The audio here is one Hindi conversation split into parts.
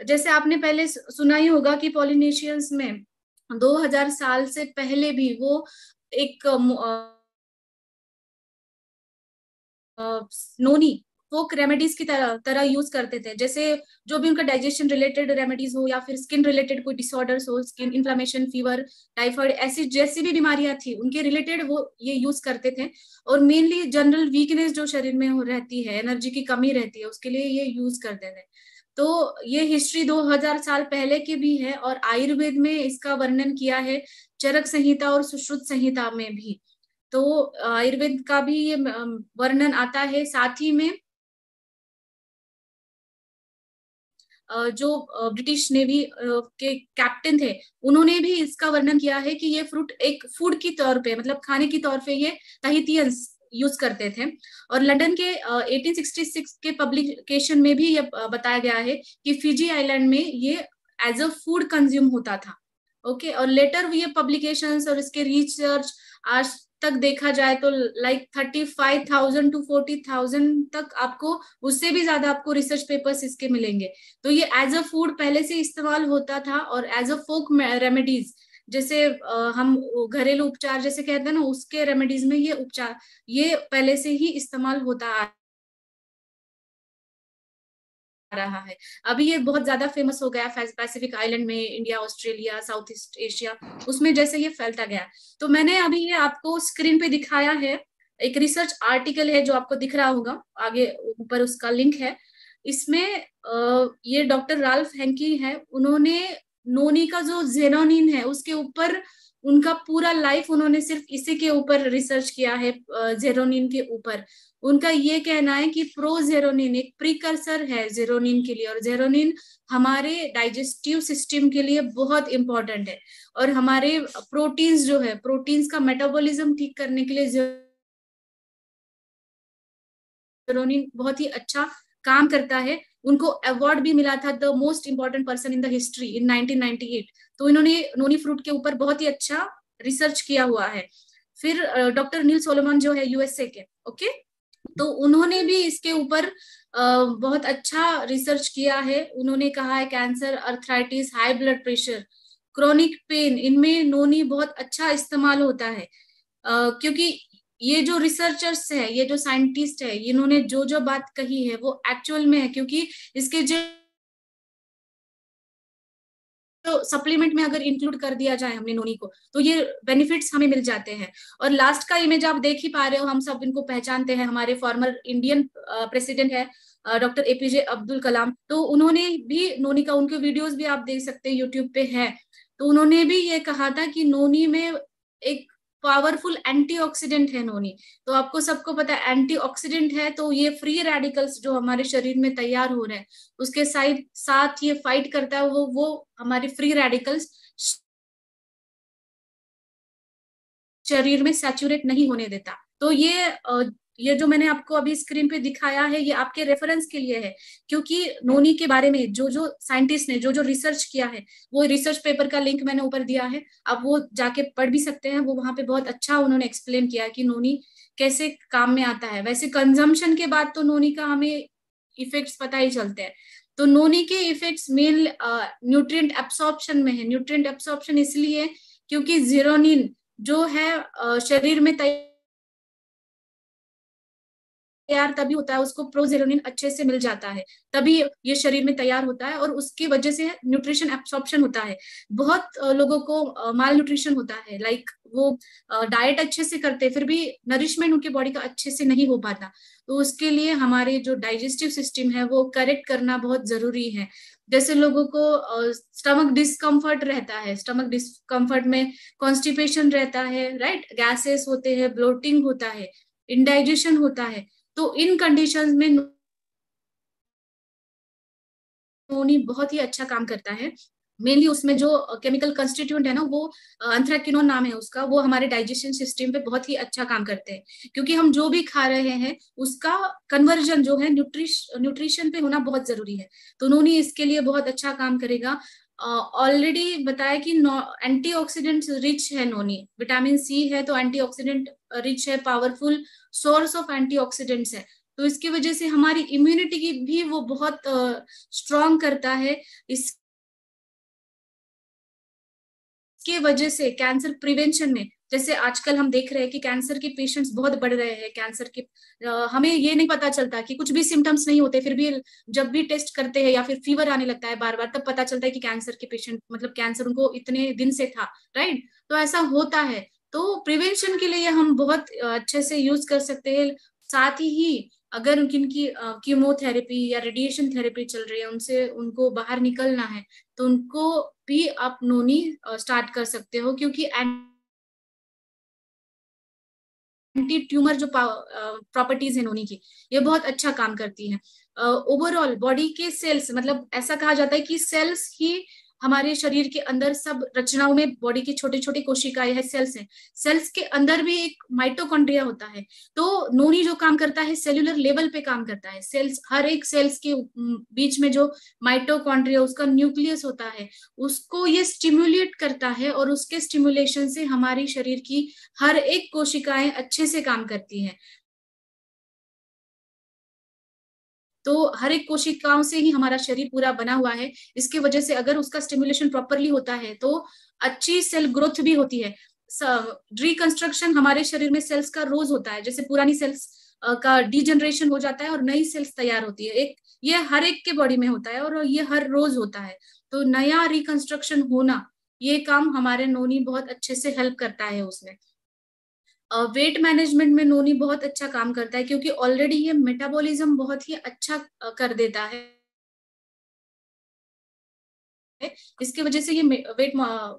जैसे आपने पहले सुना ही होगा कि पॉलिनेशियंस में 2000 साल से पहले भी वो एक नोनी फोक रेमेडीज की तरह तरह यूज करते थे। जैसे जो भी उनका डाइजेशन रिलेटेड रेमेडीज हो या फिर स्किन रिलेटेड कोई डिसऑर्डर्स हो, स्किन इन्फ्लामेशन, फीवर, टाइफाइड, ऐसी जैसी भी बीमारियां थी उनके रिलेटेड वो ये यूज करते थे। और मेनली जनरल वीकनेस जो शरीर में हो रहती है, एनर्जी की कमी रहती है, उसके लिए ये यूज करते थे। तो ये हिस्ट्री 2000 साल पहले की भी है, और आयुर्वेद में इसका वर्णन किया है चरक संहिता और सुश्रुत संहिता में भी। तो आयुर्वेद का भी ये वर्णन आता है। साथ ही में जो ब्रिटिश नेवी के कैप्टन थे, उन्होंने भी इसका वर्णन किया है कि ये फ्रूट एक फूड की तौर पे, मतलब खाने की तौर पे ये ताहितियंस यूज करते थे। और लंदन के 1866 के पब्लिकेशन में भी ये बताया गया है कि फिजी आइलैंड में ये एज अ फूड कंज्यूम होता था। ओके, और लेटर ये पब्लिकेशंस और इसके रिसर्च आज तक देखा जाए तो लाइक 35,000 to 40,000 तक आपको, उससे भी ज्यादा आपको रिसर्च पेपर्स इसके मिलेंगे। तो ये एज अ फूड पहले से इस्तेमाल होता था, और एज अ फोक रेमेडीज, जैसे हम घरेलू उपचार जैसे कहते हैं ना, उसके रेमेडीज में ये उपचार ये पहले से ही इस्तेमाल होता आ रहा है। अभी ये बहुत ज्यादा फेमस हो गया पैसिफिक आइलैंड में, India, Australia, south east Asia, उसमें जैसे ये फैलता गया। तो मैंने अभी ये आपको स्क्रीन पे दिखाया है, एक रिसर्च आर्टिकल है जो आपको दिख रहा होगा आगे ऊपर, उसका लिंक है। इसमें ये डॉक्टर राल्फ हेंकी है, उन्होंने नोनी का जो जेरोनिन है उसके ऊपर उनका पूरा लाइफ उन्होंने सिर्फ इसी के ऊपर रिसर्च किया है, जेरोनिन के ऊपर। उनका ये कहना है कि प्रोजेरोनिन एक प्रीकर्सर है जेरोनिन के लिए, और जेरोनिन हमारे डाइजेस्टिव सिस्टम के लिए बहुत इंपॉर्टेंट है। और हमारे प्रोटीन्स जो है, प्रोटीन्स का मेटाबॉलिज्म ठीक करने के लिए जेरोनिन बहुत ही अच्छा काम करता है। उनको अवार्ड भी मिला था, the most important person in the history in 1998। तो इन्होंने नोनी फ्रूट के ऊपर बहुत ही अच्छा रिसर्च किया हुआ है। फिर डॉक्टर नील सोलोमन जो है यूएसए के, ओके, तो उन्होंने भी इसके ऊपर बहुत अच्छा रिसर्च किया है। उन्होंने कहा है cancer, arthritis, high blood pressure, chronic pain, इनमें नोनी बहुत अच्छा इस्तेमाल होता है। क्योंकि ये जो रिसर्चर्स है, ये जो साइंटिस्ट है, इन्होंने जो जो बात कही है वो एक्चुअल में है, क्योंकि इसके जो तो सप्लीमेंट में अगर इंक्लूड कर दिया जाए हमने नोनी को, तो ये बेनिफिट्स हमें मिल जाते हैं। और लास्ट का इमेज आप देख ही पा रहे हो, हम सब इनको पहचानते हैं, हमारे फॉर्मर इंडियन प्रेसिडेंट है डॉक्टर एपीजे अब्दुल कलाम। तो उन्होंने भी नोनी का, उनके वीडियोस भी आप देख सकते हैं यूट्यूब पे है। तो उन्होंने भी ये कहा था कि नोनी में एक पावरफुल एंटीऑक्सीडेंट है नोनी। तो आपको सबको पता है एंटीऑक्सीडेंट है, तो ये फ्री रेडिकल्स जो हमारे शरीर में तैयार हो रहे हैं उसके साथ साथ ये फाइट करता है, वो हमारे फ्री रेडिकल्स शरीर में सैचुरेट नहीं होने देता। तो ये जो मैंने आपको अभी स्क्रीन पे दिखाया है, ये आपके रेफरेंस के लिए है, क्योंकि नोनी के बारे में जो जो साइंटिस्ट ने जो जो रिसर्च किया है, वो रिसर्च पेपर का लिंक मैंने ऊपर दिया है, आप वो जाके पढ़ भी सकते हैं। वो वहां पे बहुत अच्छा उन्होंने एक्सप्लेन किया कि नोनी कैसे काम में आता है। वैसे कंजम्पशन के बाद तो नोनी का हमें इफेक्ट्स पता ही चलते हैं। तो नोनी के इफेक्ट्स मेन न्यूट्रिएंट एब्सॉर्प्शन में है। न्यूट्रिएंट एब्सॉर्प्शन इसलिए क्योंकि जीरोनिन जो है शरीर में तैयार तभी होता है, उसको प्रोजेरोनिन अच्छे से मिल जाता है, तभी ये शरीर में तैयार होता है, और उसकी वजह से न्यूट्रिशन एब्सॉर्प्शन होता है। बहुत लोगों को माल न्यूट्रिशन होता है, लाइक वो डाइट अच्छे से करते फिर भी नरिशमेंट उनके बॉडी का अच्छे से नहीं हो पाता। तो उसके लिए हमारे जो डाइजेस्टिव सिस्टम है वो करेक्ट करना बहुत जरूरी है। जैसे लोगों को स्टमक डिस्कम्फर्ट रहता है, स्टमक डिस्कम्फर्ट में कॉन्स्टिपेशन रहता है, राइट, गैसेस होते हैं, ब्लोटिंग होता है, इंडाइजेशन होता है। तो इन कंडीशंस में नोनी बहुत ही अच्छा काम करता है। मेनली उसमें जो केमिकल कंस्टिट्यूएंट है ना, वो एंथ्रेक्विनोन नाम है उसका, वो हमारे डाइजेशन सिस्टम पे बहुत ही अच्छा काम करते हैं। क्योंकि हम जो भी खा रहे हैं उसका कन्वर्जन जो है न्यूट्रिशन पे होना बहुत जरूरी है। तो नोनी इसके लिए बहुत अच्छा काम करेगा। ऑलरेडी बताया कि एंटीऑक्सीडेंट रिच है नोनी, विटामिन सी है तो एंटीऑक्सीडेंट रिच है, पावरफुल सोर्स ऑफ एंटीऑक्सीडेंट्स है। तो इसकी वजह से हमारी इम्यूनिटी की भी वो बहुत स्ट्रांग करता है। इसके वजह से कैंसर प्रिवेंशन में, जैसे आजकल हम देख रहे हैं कि कैंसर के पेशेंट्स बहुत बढ़ रहे हैं। कैंसर के हमें ये नहीं पता चलता कि कुछ भी सिम्टम्स नहीं होते, फिर भी जब भी टेस्ट करते हैं या फिर फीवर आने लगता है बार बार, तब पता चलता है कि कैंसर के पेशेंट, मतलब कैंसर उनको इतने दिन से था, राइट। तो ऐसा होता है। तो प्रिवेंशन के लिए हम बहुत अच्छे से यूज कर सकते हैं। साथ ही अगर जिनकी कीमोथेरेपी या रेडिएशन थेरेपी चल रही है, उनसे उनको बाहर निकलना है, तो उनको भी आप नोनी स्टार्ट कर सकते हो, क्योंकि एंटी ट्यूमर जो प्रॉपर्टीज है नोनी की, ये बहुत अच्छा काम करती है। ओवरऑल बॉडी के सेल्स, मतलब ऐसा कहा जाता है कि सेल्स ही हमारे शरीर के अंदर सब रचनाओं में, बॉडी की छोटे छोटे कोशिकाएं है, सेल्स हैं। सेल्स के अंदर भी एक माइटोकॉन्ड्रिया होता है। तो नोनी जो काम करता है सेल्यूलर लेवल पे काम करता है। सेल्स, हर एक सेल्स के बीच में जो माइटोकॉन्ड्रिया, उसका न्यूक्लियस होता है, उसको ये स्टिमुलेट करता है, और उसके स्टिमुलेशन से हमारी शरीर की हर एक कोशिकाएं अच्छे से काम करती हैं। तो हर एक कोशिकाओं से ही हमारा शरीर पूरा बना हुआ है। इसकी वजह से अगर उसका स्टिमुलेशन प्रॉपरली होता है तो अच्छी सेल ग्रोथ भी होती है। रिकंस्ट्रक्शन हमारे शरीर में सेल्स का रोज होता है, जैसे पुरानी सेल्स का डिजनरेशन हो जाता है और नई सेल्स तैयार होती है। एक ये हर एक के बॉडी में होता है और ये हर रोज होता है। तो नया रिकंस्ट्रक्शन होना, ये काम हमारे नोनी बहुत अच्छे से हेल्प करता है उसमें। वेट मैनेजमेंट में नोनी बहुत अच्छा काम करता है, क्योंकि ऑलरेडी ये मेटाबॉलिज्म बहुत ही अच्छा कर देता है। इसकी वजह से ये वेट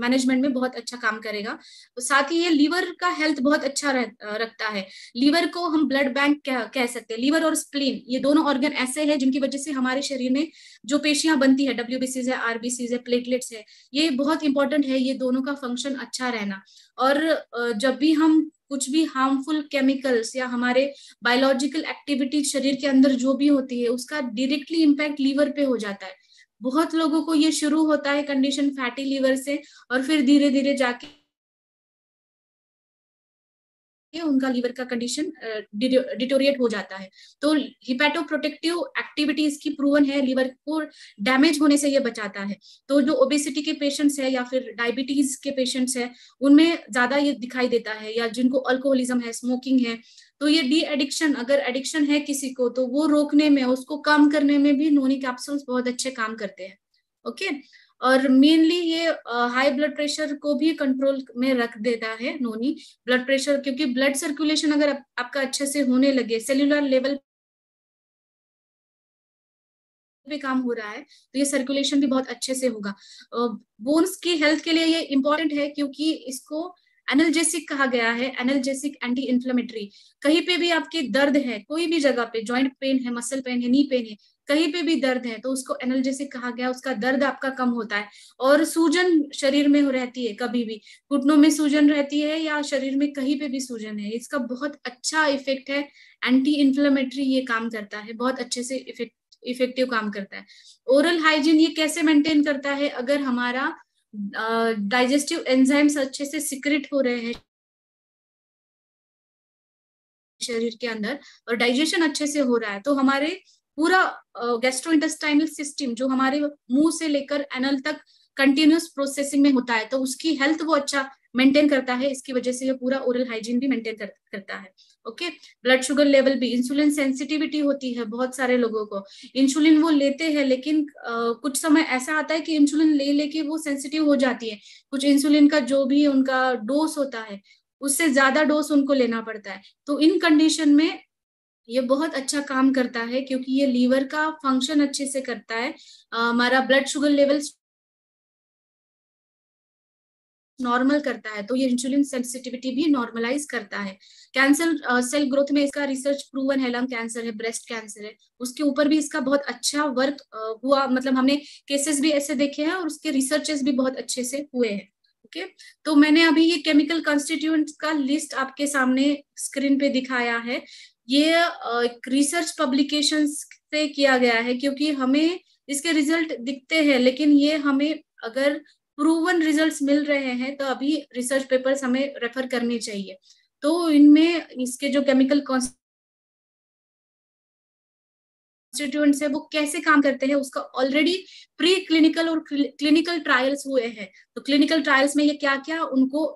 मैनेजमेंट में बहुत अच्छा काम करेगा। तो साथ ही ये लीवर का हेल्थ बहुत अच्छा रखता है। लीवर को हम ब्लड बैंक कह सकते हैं। लीवर और स्प्लीन, ये दोनों ऑर्गन ऐसे हैं जिनकी वजह से हमारे शरीर में जो पेशियां बनती है, डब्ल्यूबीसीज है, आरबीसीज है, प्लेटलेट्स है, ये बहुत इंपॉर्टेंट है, ये दोनों का फंक्शन अच्छा रहना। और जब भी हम कुछ भी हार्मफुल केमिकल्स या हमारे बायोलॉजिकल एक्टिविटी शरीर के अंदर जो भी होती है, उसका डायरेक्टली इम्पैक्ट लीवर पे हो जाता है। बहुत लोगों को ये शुरू होता है कंडीशन फैटी लीवर से, और फिर धीरे धीरे जाके उनका लीवर का कंडीशन डिटोरिएट हो जाता है। तो हिपैटोप्रोटेक्टिव एक्टिविटी इसकी प्रूवन है, लीवर को डैमेज होने से ये बचाता है। तो जो ओबेसिटी के पेशेंट्स है या फिर डायबिटीज के पेशेंट्स है, उनमें ज्यादा ये दिखाई देता है, या जिनको अल्कोहलिज्म है, स्मोकिंग है, तो ये डी एडिक्शन, अगर एडिक्शन है किसी को, तो वो रोकने में, उसको कम करने में भी नोनी कैप्सूल्स बहुत अच्छे काम करते हैं। ओके। और मेनली ये हाई ब्लड प्रेशर को भी कंट्रोल में रख देता है नोनी। ब्लड प्रेशर, क्योंकि ब्लड सर्कुलेशन अगर आपका अच्छे से होने लगे, सेल्यूलर लेवल पे काम हो रहा है, तो ये सर्कुलेशन भी बहुत अच्छे से होगा। बोन्स की हेल्थ के लिए ये इंपॉर्टेंट है, क्योंकि इसको एनल्जेसिक कहा गया है, एनल्जेसिक एंटी इन्फ्लेमेटरी। कहीं पे भी आपके दर्द है, कोई भी जगह पे, जॉइंट पेन है, मसल पेन है, नी पेन है, कहीं पे भी दर्द है, तो उसको एनल्जेसिक कहा गया, उसका दर्द आपका कम होता है। और सूजन शरीर में रहती है, कभी भी घुटनों में सूजन रहती है या शरीर में कहीं पे भी सूजन है, इसका बहुत अच्छा इफेक्ट है। एंटी इन्फ्लेमेटरी ये काम करता है, बहुत अच्छे से इफेक्टिव काम करता है। ओरल हाइजीन ये कैसे मेंटेन करता है, अगर हमारा डाइजेस्टिव एंजाइम्स अच्छे से सिक्रेट हो रहे हैं शरीर के अंदर, और डाइजेशन अच्छे से हो रहा है, तो हमारे पूरा गैस्ट्रोइंटेस्टाइनल सिस्टम, जो हमारे मुंह से लेकर एनल तक कंटिन्यूस प्रोसेसिंग में होता है, तो उसकी हेल्थ वो अच्छा मेंटेन करता है। इसकी वजह से ये पूरा ओरल हाइजीन भी मेंटेन करता है। ओके। ब्लड शुगर लेवल भी, इंसुलिन सेंसिटिविटी होती है बहुत सारे लोगों को, इंसुलिन वो लेते हैं, लेकिन कुछ समय ऐसा आता है कि इंसुलिन ले लेके वो सेंसिटिव हो जाती है। कुछ इंसुलिन का जो भी उनका डोज होता है, उससे ज्यादा डोज उनको लेना पड़ता है। तो इन कंडीशन में ये बहुत अच्छा काम करता है, क्योंकि ये लीवर का फंक्शन अच्छे से करता है। हमारा ब्लड शुगर लेवल नॉर्मल करता है, तो ये इंसुलिन सेंसिटिविटी भी नॉर्मलाइज करता है। कैंसर सेल ग्रोथ में इसका रिसर्च प्रूवन है, लंग कैंसर है, ब्रेस्ट कैंसर है, उसके ऊपर भी इसका बहुत अच्छा वर्क हुआ, मतलब हमने केसेस भी ऐसे देखे हैं और उसके रिसर्चेस भी बहुत अच्छे से हुए हैं। ओके। तो मैंने अभी ये केमिकल कॉन्स्टिट्यूएंट्स का लिस्ट आपके सामने स्क्रीन पे दिखाया है। ये एक रिसर्च पब्लिकेशन से किया गया है, क्योंकि हमें इसके रिजल्ट दिखते हैं, लेकिन ये हमें अगर प्रूवन रिजल्ट्स मिल रहे हैं तो अभी रिसर्च पेपर्स हमें रेफर करने चाहिए। तो इनमें इसके जो केमिकल कॉन्स्टिट्यूएंट्स है वो कैसे काम करते हैं, उसका ऑलरेडी प्री क्लिनिकल और क्लिनिकल ट्रायल्स हुए हैं। तो क्लिनिकल ट्रायल्स में ये क्या क्या उनको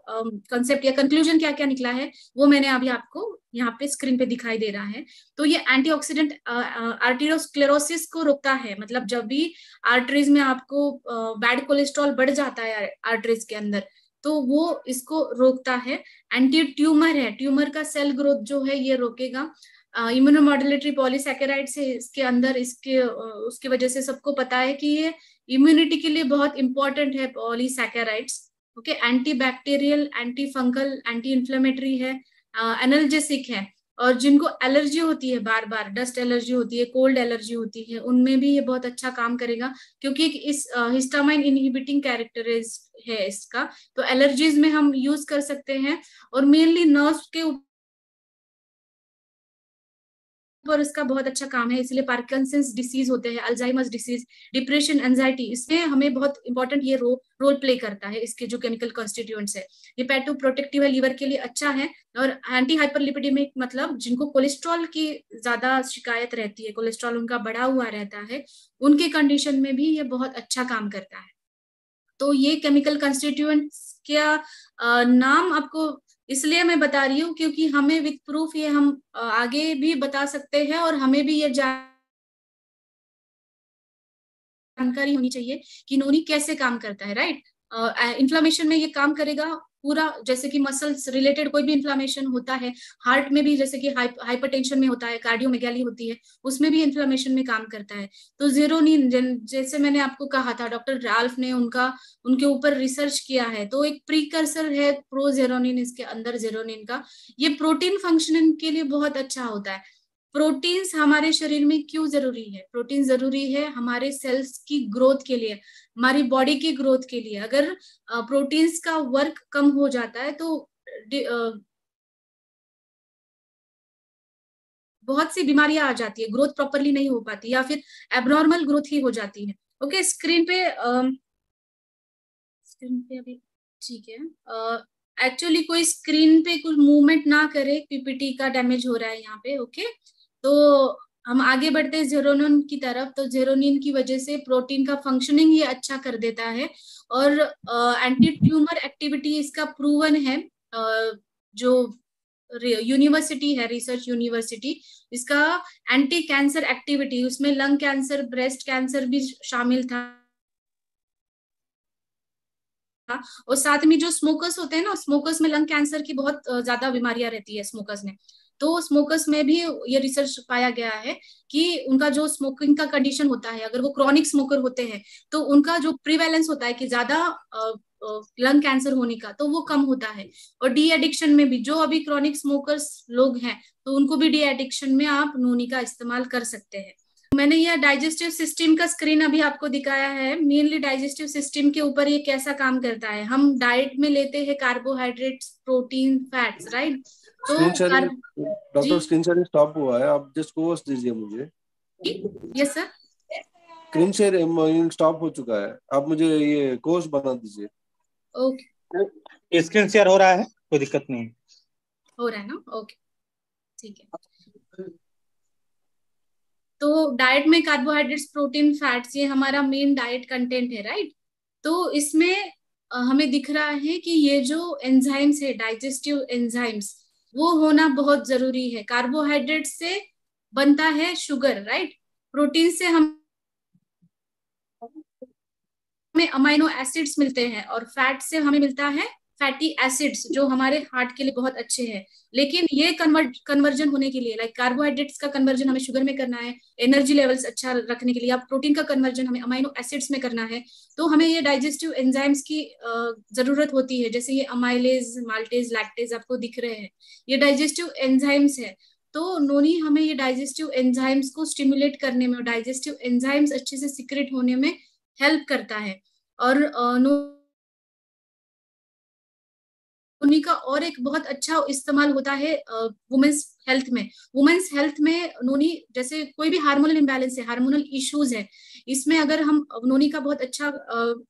कंसेप्ट या कंक्लूजन क्या क्या निकला है वो मैंने अभी आपको यहाँ पे स्क्रीन पे दिखाई दे रहा है। तो ये एंटीऑक्सीडेंट आर्टेरियोस्क्लेरोसिस को रोकता है, मतलब जब भी आर्टरीज में आपको बैड कोलेस्ट्रॉल बढ़ जाता है आर्टरीज के अंदर, तो वो इसको रोकता है। एंटी ट्यूमर है, ट्यूमर का सेल ग्रोथ जो है ये रोकेगा। इम्यूनोमॉड्यूलेटरी पॉलीसैकेराइड से इसके अंदर इसके उसकी वजह से सबको पता है कि ये इम्यूनिटी के लिए बहुत इंपॉर्टेंट है polysaccharides. Okay, anti bacterial, anti fungal, anti inflammatory है, एनर्जेसिक है। और जिनको एलर्जी होती है, बार बार डस्ट एलर्जी होती है, कोल्ड एलर्जी होती है, उनमें भी ये बहुत अच्छा काम करेगा, क्योंकि इस हिस्टामाइन इनहिबिटिंग कैरेक्टरिज है इसका। तो एलर्जीज में हम यूज कर सकते हैं। और मेनली नर्व्स के ऊपर इसका बहुत अच्छा काम है, इसलिए पार्किंसंस डिसीज होते हैं, अल्जाइमर्स डिसीज, डिप्रेशन, एंजाइटी, इसमें हमें बहुत इंपॉर्टेंट ये रोल प्ले करता है इसके जो केमिकल कॉन्स्टिट्यूएंट्स है। हेपेटो प्रोटेक्टिव है, लीवर के लिए अच्छा है। और एंटी हाइपरलिपिडेमिक, मतलब जिनको कोलेस्ट्रॉल की ज्यादा शिकायत रहती है, कोलेस्ट्रॉल उनका बढ़ा हुआ रहता है, उनके कंडीशन में भी ये बहुत अच्छा काम करता है। तो ये केमिकल कंस्टिट्यूएंट्स क्या नाम आपको इसलिए मैं बता रही हूँ क्योंकि हमें विद प्रूफ ये हम आगे भी बता सकते हैं, और हमें भी ये जानकारी होनी चाहिए कि नोनी कैसे काम करता है, राइट। इन्फ्लामेशन में ये काम करेगा पूरा, जैसे कि मसल्स रिलेटेड कोई भी इन्फ्लामेशन होता है, हार्ट में भी जैसे कि हाइपरटेंशन में होता है, कार्डियोमेगाली होती है, उसमें भी इन्फ्लामेशन में काम करता है। तो जेरोनिन, जैसे मैंने आपको कहा था, डॉक्टर राल्फ ने उनके ऊपर रिसर्च किया है, तो एक प्रीकर्सर है प्रोजेरोनिन इसके अंदर, जेरोनिन का। ये प्रोटीन फंक्शनिंग के लिए बहुत अच्छा होता है। प्रोटीन्स हमारे शरीर में क्यों जरूरी है? प्रोटीन जरूरी है हमारे सेल्स की ग्रोथ के लिए, हमारी बॉडी की ग्रोथ के लिए। अगर प्रोटीन्स का वर्क कम हो जाता है तो बहुत सी बीमारियां आ जाती है, ग्रोथ प्रॉपरली नहीं हो पाती, या फिर एबनॉर्मल ग्रोथ ही हो जाती है। ओके, स्क्रीन पे अभी ठीक है। एक्चुअली कोई स्क्रीन पे कुछ मूवमेंट ना करे, पीपीटी का डैमेज हो रहा है यहाँ पे। ओके, तो हम आगे बढ़ते हैं जेरोनिन की तरफ। तो जेरोनिन की वजह से प्रोटीन का फंक्शनिंग ये अच्छा कर देता है, और एंटी ट्यूमर एक्टिविटी इसका प्रूवन है। जो यूनिवर्सिटी है, रिसर्च यूनिवर्सिटी, इसका एंटी कैंसर एक्टिविटी, उसमें लंग कैंसर, ब्रेस्ट कैंसर भी शामिल था। और साथ में जो स्मोकर्स होते हैं ना, स्मोकर्स में लंग कैंसर की बहुत ज्यादा बीमारियां रहती है स्मोकर्स में। तो स्मोकर्स में भी ये रिसर्च पाया गया है कि उनका जो स्मोकिंग का कंडीशन होता है, अगर वो क्रॉनिक स्मोकर होते हैं, तो उनका जो प्रिवेलेंस होता है कि ज्यादा लंग कैंसर होने का, तो वो कम होता है। और डी एडिक्शन में भी, जो अभी क्रॉनिक स्मोकर्स लोग हैं, तो उनको भी डी एडिक्शन में आप नोनी का इस्तेमाल कर सकते हैं। मैंने यह डाइजेस्टिव सिस्टम का स्क्रीन अभी आपको दिखाया है। मेनली डाइजेस्टिव सिस्टम के ऊपर ये कैसा काम करता है, हम डाइट में लेते हैं कार्बोहाइड्रेट्स, प्रोटीन, फैट्स, राइट। तो स्क्रीन शेयरिंग, जी डॉक्टर स्क्रीन शेयरिंग स्टॉप हुआ है, आप जस्ट कोर्स दीजिए मुझे। Yes sir. Screen sharing stop हो चुका है, आप मुझे ये कोर्स बना दीजिए। ओके, स्क्रीन शेयर हो रहा है, कोई दिक्कत नहीं। हो रहा है ना? ओके, ठीक है। तो डाइट में कार्बोहाइड्रेट्स, प्रोटीन, फैट्स, ये हमारा मेन डाइट कंटेंट है, राइट। तो इसमें हमें दिख रहा है कि ये जो एंजाइम्स है, डाइजेस्टिव एंजाइम्स, वो होना बहुत जरूरी है। कार्बोहाइड्रेट से बनता है शुगर, राइट। प्रोटीन से हमें अमाइनो एसिड्स मिलते हैं, और फैट से हमें मिलता है फैटी एसिड्स, जो हमारे हार्ट के लिए बहुत अच्छे हैं। लेकिन ये कन्वर्जन होने के लिए, लाइक कार्बोहाइड्रेट्स का कन्वर्जन हमें शुगर में करना है, एनर्जी लेवल्स अच्छा रखने के लिए, आप प्रोटीन का कन्वर्जन हमें अमाइनो एसिड्स में करना है, तो हमें ये डाइजेस्टिव एंजाइम्स की जरूरत होती है। जैसे ये अमाइलेज, माल्टेज, लैक्टेज आपको दिख रहे हैं, ये डाइजेस्टिव एंजाइम्स है। तो नोनी हमें ये डाइजेस्टिव एंजाइम्स को स्टिमुलेट करने में, डाइजेस्टिव एंजाइम्स अच्छे से सिक्रेट होने में हेल्प करता है। और नोनी का और एक बहुत अच्छा इस्तेमाल होता है वुमेन्स हेल्थ में। वुमेन्स हेल्थ में नोनी, जैसे कोई भी हार्मोनल इम्बैलेंस है, हार्मोनल इश्यूज है, इसमें अगर हम नोनी का बहुत अच्छा,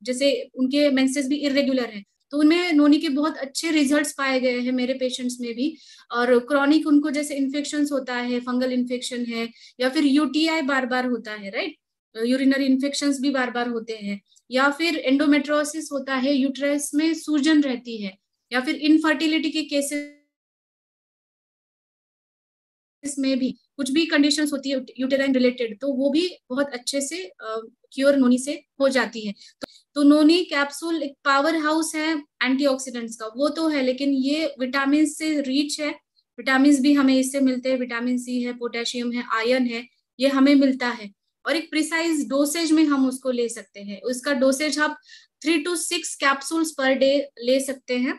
जैसे उनके मेंसेस भी इरेगुलर है, तो उनमें नोनी के बहुत अच्छे रिजल्ट्स पाए गए हैं मेरे पेशेंट्स में भी। और क्रॉनिक उनको जैसे इन्फेक्शन होता है, फंगल इन्फेक्शन है, या फिर यूटीआई बार बार होता है, राइट, यूरिनरी इन्फेक्शन भी बार बार होते हैं, या फिर एंडोमेट्रोसिस होता है, यूट्रस में सूजन रहती है, या फिर इनफर्टिलिटी के केसेस में भी कुछ भी कंडीशंस होती है यूटेराइन रिलेटेड, तो वो भी बहुत अच्छे से क्योर नोनी से हो जाती है। तो नोनी कैप्सूल एक पावर हाउस है एंटीऑक्सीडेंट्स का, वो तो है, लेकिन ये विटामिन से रिच है। विटामिन भी हमें इससे मिलते हैं, विटामिन सी है, पोटेशियम है, आयरन है, ये हमें मिलता है। और एक प्रिसाइज डोसेज में हम उसको ले सकते हैं। उसका डोसेज आप 3 to 6 कैप्सूल्स पर डे ले सकते हैं।